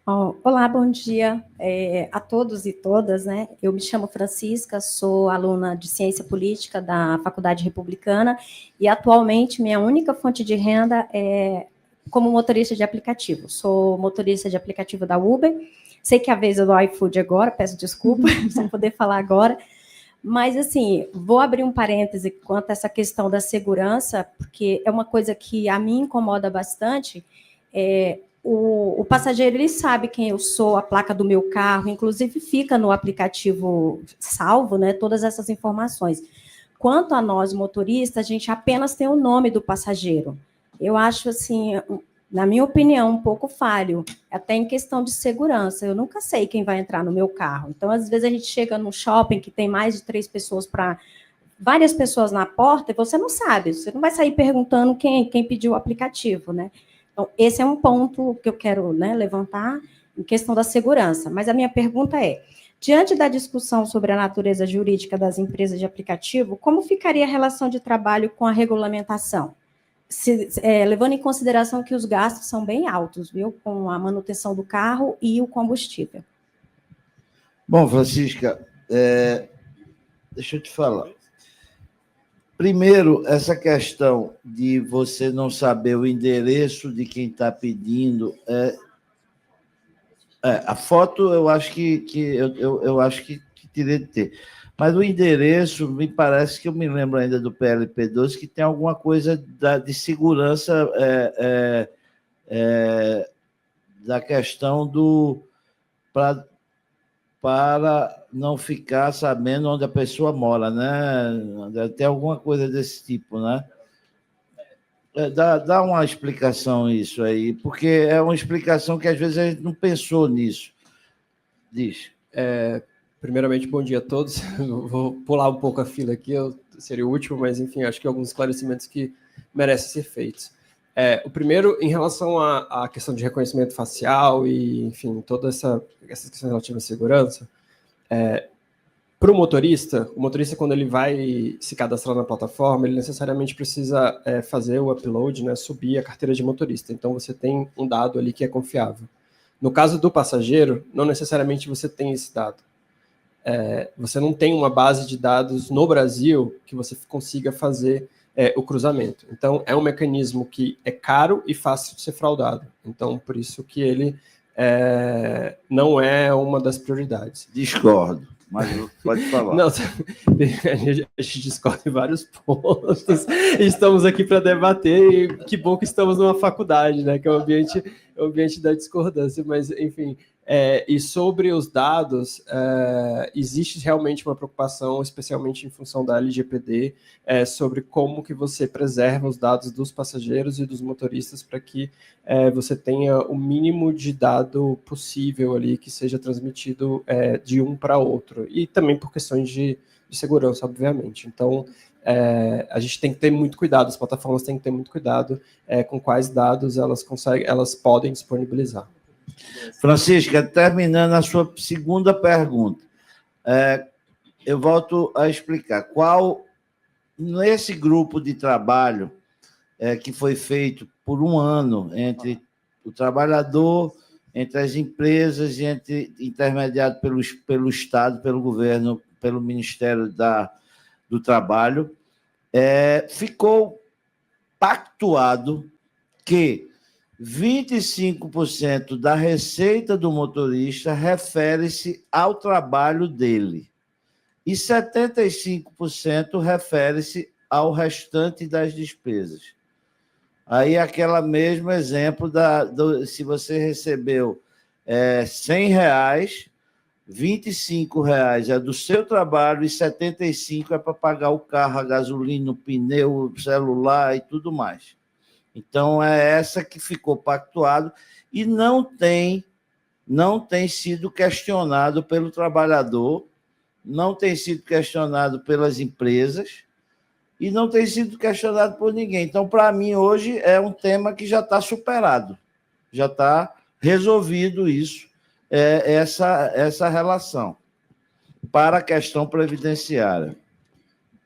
Olá, bom dia a todos e todas, né? Eu me chamo Francisca, sou aluna de Ciência Política da Faculdade Republicana e atualmente minha única fonte de renda é como motorista de aplicativo. Sou motorista de aplicativo da Uber. Sei que é a vez é do iFood agora, peço desculpa, sem poder falar agora. Mas, assim, vou abrir um parêntese quanto a essa questão da segurança, porque é uma coisa que a mim incomoda bastante. O passageiro, ele sabe quem eu sou, a placa do meu carro, inclusive fica no aplicativo salvo, né, todas essas informações. Quanto a nós, motoristas, a gente apenas tem o nome do passageiro. Eu acho, assim, na minha opinião, um pouco falho, até em questão de segurança. Eu nunca sei quem vai entrar no meu carro. Então, às vezes, a gente chega num shopping que tem mais de 3 pessoas para várias pessoas na porta e você não sabe, você não vai sair perguntando quem pediu o aplicativo, né? Então, esse é um ponto que eu quero, né, levantar em questão da segurança. Mas a minha pergunta é, diante da discussão sobre a natureza jurídica das empresas de aplicativo, como ficaria a relação de trabalho com a regulamentação? Levando em consideração que os gastos são bem altos, viu? Com a manutenção do carro e o combustível. Bom, Francisca, deixa eu te falar. Primeiro, essa questão de você não saber o endereço de quem está pedindo. A foto eu acho eu acho que teria de ter. Mas o endereço, me parece que eu me lembro ainda do PLP 12, que tem alguma coisa de segurança da questão para não ficar sabendo onde a pessoa mora, né? Tem alguma coisa desse tipo, né? Dá uma explicação isso aí, porque é uma explicação que às vezes a gente não pensou nisso. Diz. Primeiramente, bom dia a todos. Eu vou pular um pouco a fila aqui, eu seria o último, mas enfim, acho que alguns esclarecimentos que merecem ser feitos. O primeiro, em relação à questão de reconhecimento facial e, enfim, todas essas questões relativas à segurança, para o motorista, quando ele vai se cadastrar na plataforma, ele necessariamente precisa fazer o upload, né, subir a carteira de motorista. Então, você tem um dado ali que é confiável. No caso do passageiro, não necessariamente você tem esse dado. Você não tem uma base de dados no Brasil que você consiga fazer o cruzamento. Então, é um mecanismo que é caro e fácil de ser fraudado. Então, por isso que ele não é uma das prioridades. Discordo, mas pode falar. Não, a gente discorda em vários pontos. Estamos aqui para debater e que bom que estamos numa faculdade, né? Que é o ambiente da discordância. Mas, enfim, e sobre os dados, existe realmente uma preocupação, especialmente em função da LGPD, sobre como que você preserva os dados dos passageiros e dos motoristas para que você tenha o mínimo de dado possível ali que seja transmitido de um para outro. E também por questões de segurança, obviamente. Então, a gente tem que ter muito cuidado, as plataformas têm que ter muito cuidado com quais dados elas podem disponibilizar. Francisca, terminando a sua segunda pergunta, eu volto a explicar. Nesse grupo de trabalho que foi feito por um ano entre o trabalhador, entre as empresas e intermediado pelo Estado, pelo governo, pelo Ministério do Trabalho, ficou pactuado que 25% da receita do motorista refere-se ao trabalho dele e 75% refere-se ao restante das despesas. Aí, aquele mesmo exemplo, se você recebeu R$100, R$25 é do seu trabalho e 75 é para pagar o carro, a gasolina, o pneu, o celular e tudo mais. Então, é essa que ficou pactuado e não tem sido questionado pelo trabalhador, não tem sido questionado pelas empresas e não tem sido questionado por ninguém. Então, para mim, hoje é um tema que já está superado, já está resolvido isso, essa relação para a questão previdenciária.